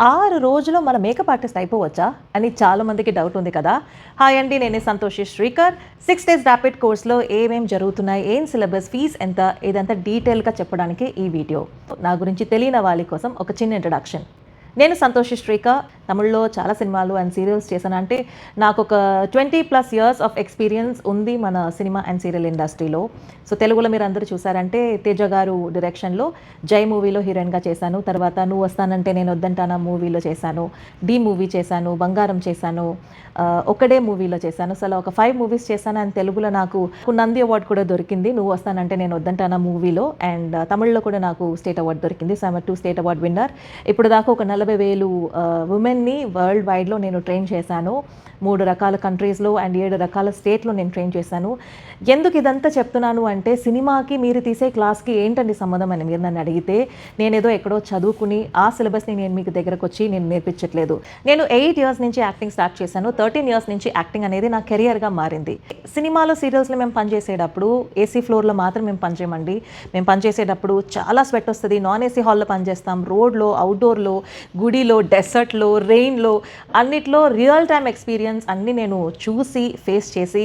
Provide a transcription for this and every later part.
6 రోజుల్లో మన makeup artist అయిపోవచ్చా అని చాలా మందికి డౌట్ ఉంది కదా. హాయ్ అండి, నేనే సంతోషి శ్రీకర్. 6 డేస్ ర్యాపిడ్ కోర్స్లో ఏమేం జరుగుతున్నాయి, ఏం సిలబస్, ఫీజ్ ఎంత, ఇదంతా డీటెయిల్గా చెప్పడానికి ఈ వీడియో. నా గురించి తెలియని వాళ్ళ కోసం ఒక చిన్న ఇంట్రడక్షన్. నేను సంతోషి శ్రీకర్. తమిళ్లో చాలా సినిమాలు అండ్ సీరియల్స్ చేశాను. అంటే నాకు ఒక 20+ ఇయర్స్ ఆఫ్ ఎక్స్పీరియన్స్ ఉంది మన సినిమా అండ్ సీరియల్ ఇండస్ట్రీలో. సో తెలుగులో మీరు అందరూ చూసారంటే తేజ గారు డైరెక్షన్లో జై మూవీలో హీరోయిన్గా చేశాను. తర్వాత నువ్వు వస్తానంటే నేను వద్దంటానా మూవీలో చేశాను, డి మూవీ చేశాను, బంగారం చేశాను, ఒకడే మూవీలో చేశాను. సో అలా ఒక 5 మూవీస్ చేశాను. అండ్ తెలుగులో నాకు నంది అవార్డు కూడా దొరికింది నువ్వు వస్తానంటే నేను వద్దంటానా మూవీలో. అండ్ తమిళ్లో కూడా నాకు స్టేట్ అవార్డు దొరికింది. So I'm 2 state award winner. ఇప్పుడు దాకా ఒక 40,000 ఉమెన్ని వరల్డ్ వైడ్లో నేను ట్రైన్ చేశాను. 3 రకాల కంట్రీస్లో అండ్ 7 రకాల స్టేట్లో నేను ట్రైన్ చేశాను. ఎందుకు ఇదంతా చెప్తున్నాను అంటే, సినిమాకి మీరు తీసే క్లాస్కి ఏంటండి సంబంధం అని మీరు నన్ను అడిగితే, నేనేదో ఎక్కడో చదువుకుని ఆ సిలబస్ని నేను మీకు దగ్గరకు వచ్చి నేను నేర్పించట్లేదు. నేను 8 ఇయర్స్ నుంచి యాక్టింగ్ స్టార్ట్ చేశాను. 13 ఇయర్స్ నుంచి యాక్టింగ్ అనేది నా కెరియర్గా మారింది. సినిమాలో సీరియల్స్లో మేము పనిచేసేటప్పుడు ఏసీ ఫ్లోర్లో మాత్రం మేము పనిచేయమండి. మేము పనిచేసేటప్పుడు చాలా స్వెట్ వస్తుంది. నాన్ ఏసీ హాల్లో పనిచేస్తాం, రోడ్లో, అవుట్డోర్లో, గుడిలో, డెసర్ట్లో, రెయిన్లో, అన్నిట్లో రియల్ టైమ్ ఎక్స్పీరియన్స్ అన్నీ నేను చూసి ఫేస్ చేసి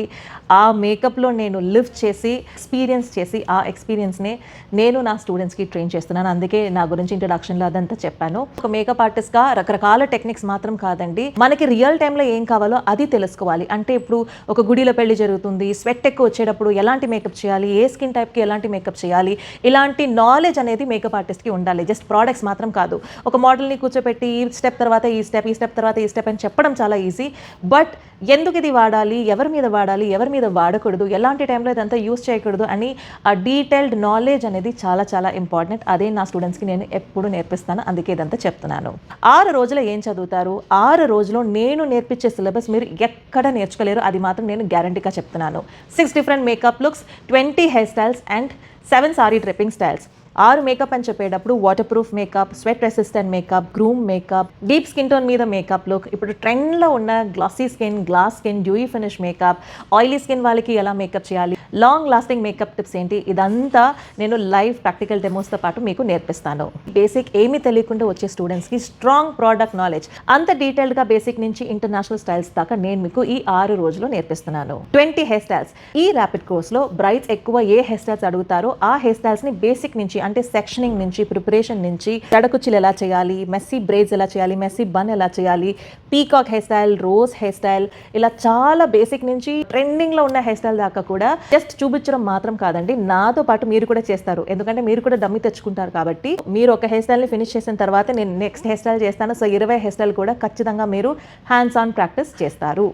ఆ మేకప్లో నేను లివ్ చేసి ఎక్స్పీరియన్స్ చేసి ఆ ఎక్స్పీరియన్స్ని నేను నా స్టూడెంట్స్కి ట్రైన్ చేస్తున్నాను. అందుకే నా గురించి ఇంట్రడక్షన్లో అదంతా చెప్పాను. ఒక మేకప్ ఆర్టిస్ట్గా రకరకాల టెక్నిక్స్ మాత్రం కాదండి, మనకి రియల్ టైంలో ఏం కావాలో అది తెలుసుకోవాలి. అంటే ఇప్పుడు ఒక గుడిలో పెళ్లి జరుగుతుంది, స్వెట్ ఎక్కువ వచ్చేటప్పుడు ఎలాంటి మేకప్ చేయాలి, ఏ స్కిన్ టైప్కి ఎలాంటి మేకప్ చేయాలి, ఇలాంటి నాలెడ్జ్ అనేది మేకప్ ఆర్టిస్ట్కి ఉండాలి. జస్ట్ ప్రోడక్ట్స్ మాత్రం కాదు. ఒక మోడల్ని కూర్చోపెట్టి ఈ స్టెప్ తర్వాత ఈ స్టెప్, ఈ స్టెప్ తర్వాత ఈ స్టెప్ అని చెప్పడం చాలా ఈజీ. బట్ ఎందుకు ఇది వాడాలి, ఎవరి మీద వాడాలి, ఎవరి మీద వాడకూడదు, ఎలాంటి టైంలో ఇదంతా యూస్ చేయకూడదు అని ఆ డీటెయిల్డ్ నాలెడ్జ్ అనేది చాలా చాలా ఇంపార్టెంట్. అదే నా స్టూడెంట్స్కి నేను ఎప్పుడు నేర్పిస్తాను. అందుకే ఇదంతా చెప్తున్నాను. 6 రోజులు ఏం చదువుతారు, 6 రోజుల్లో నేను నేర్పించే సిలబస్ మీరు ఎక్కడ నేర్చుకోలేరు. అది మాత్రం నేను గ్యారంటీగా చెప్తున్నాను. 6 different makeup looks, 20 hair styles and 7 sari draping styles. 6 makeup అని చెప్పేటప్పుడు water proof makeup, sweat resistant makeup, groom makeup, deep skin tone మీద మేకప్ లుక్, ఇప్పుడు ట్రెండ్లో ఉన్న glossy skin, glass skin, dewy finish makeup, oily skin వాళ్ళకి ఎలా makeup చేయాలి, long lasting makeup tips ఏంటి, ఇదంతా నేను లైవ్ ప్రాక్టికల్ డెమోస్తో పాటు మీకు నేర్పిస్తాను. బేసిక్ ఏమీ తెలియకుండా వచ్చే స్టూడెంట్స్కి స్ట్రాంగ్ ప్రోడక్ట్ నాలెడ్జ్ అంత డీటెయిల్డ్గా బేసిక్ నుంచి ఇంటర్నేషనల్ స్టైల్స్ దాకా నేను మీకు ఈ 6 రోజుల్లో నేర్పిస్తున్నాను. 20 హెయిర్ స్టైల్స్. ఈ ర్యాపిడ్ కోర్స్లో బ్రైడ్స్ ఎక్కువ ఏ హెయిర్ స్టైల్స్ అడుగుతారో ఆ హెయిర్ స్టైల్స్ని బేసిక్ నుంచి, అంటే సెక్షనింగ్ నుంచి, ప్రిపరేషన్ నుంచి, తడకుచ్చిలు ఎలా చేయాలి, మెస్సీ బ్రేడ్స్ ఎలా చేయాలి, మెస్సీ బన్ ఎలా చేయాలి, peacock hair style, rose hair style, ఇలా చాలా బేసిక్ నుంచి ట్రెండింగ్లో ఉన్న హెయిర్ స్టైల్ దాకా కూడా జస్ట్ చూపించడం మాత్రం కాదండి, నాతో పాటు మీరు కూడా చేస్తారు. ఎందుకంటే మీరు కూడా డమ్మి తెచ్చుకుంటారు కాబట్టి. మీరు ఒక హెయిర్ స్టైల్ని ఫినిష్ చేసిన తర్వాత నేను నెక్స్ట్ హెయిర్ స్టైల్ చేస్తాను. సో 20 హెయిర్ స్టైల్ కూడా ఖచ్చితంగా మీరు హ్యాండ్స్ ఆన్ ప్రాక్టీస్ చేస్తారు.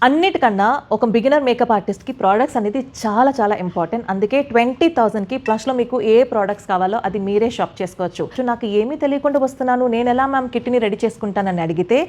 అన్నిటికన్నా ఒక బిగినర్ మేకప్ ఆర్టిస్ట్కి ప్రోడక్ట్స్ అనేది చాలా చాలా ఇంపార్టెంట్. అందుకే 20,000కి ప్లస్లో మీకు ఏ ప్రోడక్ట్స్ కావాలో అది మీరే షాప్ చేసుకోవచ్చు. నాకు ఏమీ తెలియకుండా వస్తున్నాను, నేను ఎలా మ్యామ్ కిట్ని రెడీ చేసుకుంటానని అడిగితే,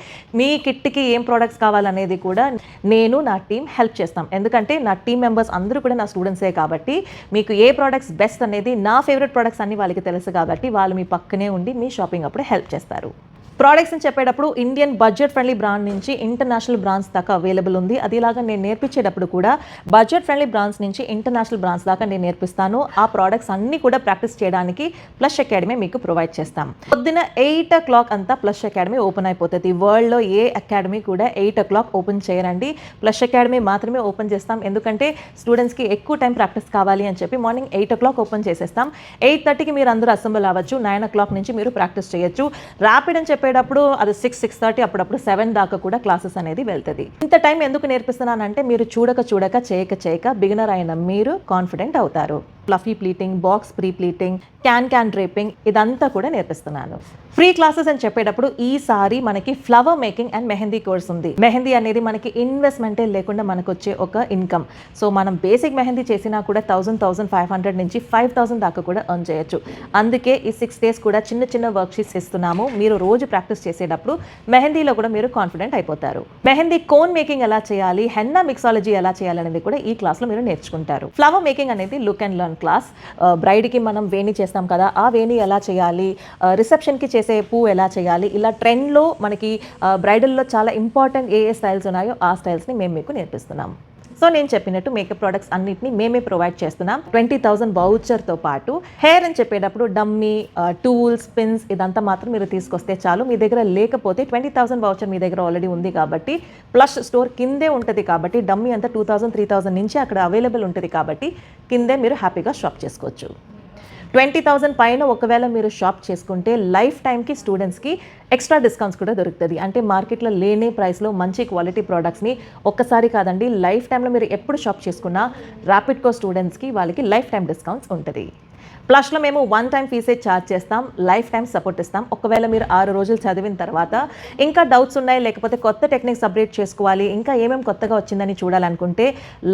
మీ కిట్కి ఏం ప్రోడక్ట్స్ కావాలనేది కూడా నేను, నా టీం హెల్ప్ చేస్తాం. ఎందుకంటే నా టీం మెంబర్స్ అందరూ కూడా నా స్టూడెంట్సే కాబట్టి మీకు ఏ ప్రోడక్ట్స్ బెస్ట్ అనేది, నా ఫేవరెట్ ప్రోడక్ట్స్ అన్ని వాళ్ళకి తెలుసు కాబట్టి వాళ్ళు మీ పక్కనే ఉండి మీ షాపింగ్ అప్పుడు హెల్ప్ చేస్తారు. ప్రోడక్ట్స్ అని చెప్పేటప్పుడు ఇండియన్ బడ్జెట్ ఫ్రెండ్లీ బ్రాండ్ నుంచి ఇంటర్నేషనల్ బ్రాండ్స్ దాకా అవైలబుల్ ఉంది. అదిలాగా నేను నేర్పించేటప్పుడు కూడా బడ్జెట్ ఫ్రెండ్లీ బ్రాండ్స్ నుంచి ఇంటర్నేషనల్ బ్రాండ్స్ దాకా నేను నేర్పిస్తాను. ఆ ప్రోడక్ట్స్ అన్నీ కూడా ప్రాక్టీస్ చేయడానికి ప్లస్ అకాడమీ మీకు ప్రొవైడ్ చేస్తాం. పొద్దున 8 o'clock అంతా ప్లస్ అకాడమీ ఓపెన్ అయిపోతుంది. వరల్డ్లో ఏ అకాడమీ కూడా 8 o'clock ఓపెన్ చేయరండి. ప్లస్ అకాడమీ మాత్రమే ఓపెన్ చేస్తాం. ఎందుకంటే స్టూడెంట్స్కి ఎక్కువ టైం ప్రాక్టీస్ కావాలి అని చెప్పి మార్నింగ్ 8 o'clock ఓపెన్ చేసేస్తాం. 8:30కి మీరు అందరూ అసెంబుల్ అవ్వచ్చు. 9 o'clock నుంచి మీరు ప్రాక్టీస్ చేయొచ్చు. ర్యాపిడ్ అని చెప్పేటప్పుడు అది 6:30, అప్పుడప్పుడు 7 దాకా కూడా క్లాసెస్ అనేది వెళ్తుంది. ఇంత టైం ఎందుకు నేర్పిస్తున్నానంటే, మీరు చూడక చేయక బిగినర్ అయిన మీరు కాన్ఫిడెంట్ అవుతారు. Fluffy pleating, box pre pleating, can draping, ఇదంతా కూడా నేర్పిస్తున్నాను. ఫ్రీ క్లాసెస్ అని చెప్పేటప్పుడు ఈసారి మనకి flower making and mehndi course ఉంది. మెహందీ అనేది మనకి ఇన్వెస్ట్మెంటే లేకుండా మనకు వచ్చే ఒక ఇన్కమ్. సో మనం బేసిక్ మెహందీ చేసినా కూడా 1,500 నుంచి 5,000 దాకా కూడా ఎర్న్ చేయొచ్చు. అందుకే ఈ 6 days కూడా చిన్న చిన్న వర్క్ షీట్స్ ఇస్తున్నాము. మీరు రోజు ప్రాక్టీస్ చేసేటప్పుడు మెహందీలో కూడా మీరు కాన్ఫిడెంట్ అయిపోతారు. మెహందీ కోన్ మేకింగ్ ఎలా చేయాలి, హెన్నా మిక్సాలజీ ఎలా చేయాలి అనేది కూడా ఈ క్లాస్లో మీరు నేర్చుకుంటారు. ఫ్లవర్ మేకింగ్ అనేది లుక్ అండ్ లర్న్ క్లాస్. బ్రైడ్కి మనం వేణి చేస్తాం కదా, ఆ వేణి ఎలా చేయాలి, రిసెప్షన్కి చేసే పువ్వు ఎలా చేయాలి, ఇలా ట్రెండ్లో మనకి బ్రైడల్లో చాలా ఇంపార్టెంట్ ఏ స్టైల్స్ ఉన్నాయో ఆ స్టైల్స్ని మేము మీకు నేర్పిస్తున్నాం. సో నేను చెప్పినట్టు మేకప్ ప్రొడక్ట్స్ అన్నిటిని మేమే ప్రొవైడ్ చేస్తున్నాం. 20,000 వౌచర్తో పాటు హెయిర్ అని చెప్పేటప్పుడు డమ్మీ, టూల్స్, పిన్స్ ఇదంతా మాత్రం మీరు తీసుకొస్తే చాలు. మీ దగ్గర లేకపోతే 20,000 వౌచర్ మీ దగ్గర ఆల్రెడీ ఉంది కాబట్టి, ప్లస్ స్టోర్ కిందే ఉంటుంది కాబట్టి డమ్మీ అంతా 2,000, 3,000 నుంచి అక్కడ అవైలబుల్ ఉంటుంది కాబట్టి కిందే మీరు హ్యాపీగా షాప్ చేసుకోవచ్చు. 20,000 పైన ఒకవేళ మీరు షాప్ చేసుకుంటే లైఫ్ టైంకి స్టూడెంట్స్కి ఎక్స్ట్రా డిస్కౌంట్స్ కూడా దొరుకుతుంది. అంటే మార్కెట్లో లేని ప్రైస్లో మంచి క్వాలిటీ ప్రోడక్ట్స్ని ఒక్కసారి కాదండి, లైఫ్ టైంలో మీరు ఎప్పుడు షాప్ చేసుకున్నా ర్యాపిడ్కో స్టూడెంట్స్కి వాళ్ళకి లైఫ్ టైం డిస్కౌంట్స్ ఉంటుంది. ప్లస్లో మేము 1 టైం ఫీసే ఛార్జ్ చేస్తాం, లైఫ్ టైం సపోర్ట్ ఇస్తాం. ఒకవేళ మీరు 6 రోజులు చదివిన తర్వాత ఇంకా డౌట్స్ ఉన్నాయి, లేకపోతే కొత్త టెక్నిక్స్ అప్డేట్ చేసుకోవాలి, ఇంకా ఏమేమి కొత్తగా వచ్చిందని చూడాలనుకుంటే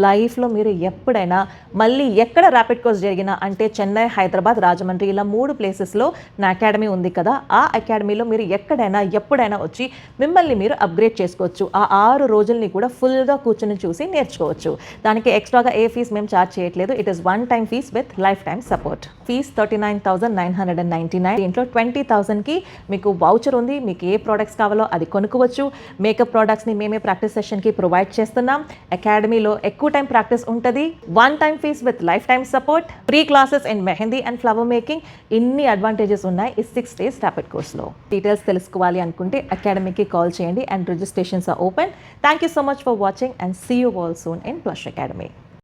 లైఫ్లో మీరు ఎప్పుడైనా మళ్ళీ ఎక్కడ ర్యాపిడ్ కోర్స్ జరిగినా, అంటే చెన్నై, హైదరాబాద్, రాజమండ్రి ఇలా 3 ప్లేసెస్లో నా అకాడమీ ఉంది కదా, ఆ అకాడమీలో మీరు ఎక్కడైనా ఎప్పుడైనా వచ్చి మిమ్మల్ని మీరు అప్గ్రేడ్ చేసుకోవచ్చు. ఆ 6 రోజుల్ని కూడా ఫుల్గా కూర్చొని చూసి నేర్చుకోవచ్చు. దానికి ఎక్స్ట్రాగా ఏ ఫీస్ మేము ఛార్జ్ చేయట్లేదు. It is 1 time fees with life time support. Fees 39,999. దీంట్లో 20,000కి మీకు వౌచర్ ఉంది. మీకు ఏ ప్రోడక్ట్స్ కావాలో అది కొనుక్కోవచ్చు. మేకప్ ప్రోడక్ట్స్ని మేమే ప్రాక్టీస్ సెషన్కి ప్రొవైడ్ చేస్తున్నాం. అకాడమీలో ఎక్కువ టైం ప్రాక్టీస్ ఉంటుంది. 1 time fees with life time support, free classes in mehndi and flower making. ఇన్ని అడ్వాంటేజెస్ ఉన్నాయి ఈ 6 days ర్యాపిడ్ కోర్స్లో. డీటెయిల్స్ తెలుసుకోవాలి అనుకుంటే అకాడమీకి కాల్ చేయండి and registrations are open. Thank you so much for watching and see you all soon in plus academy.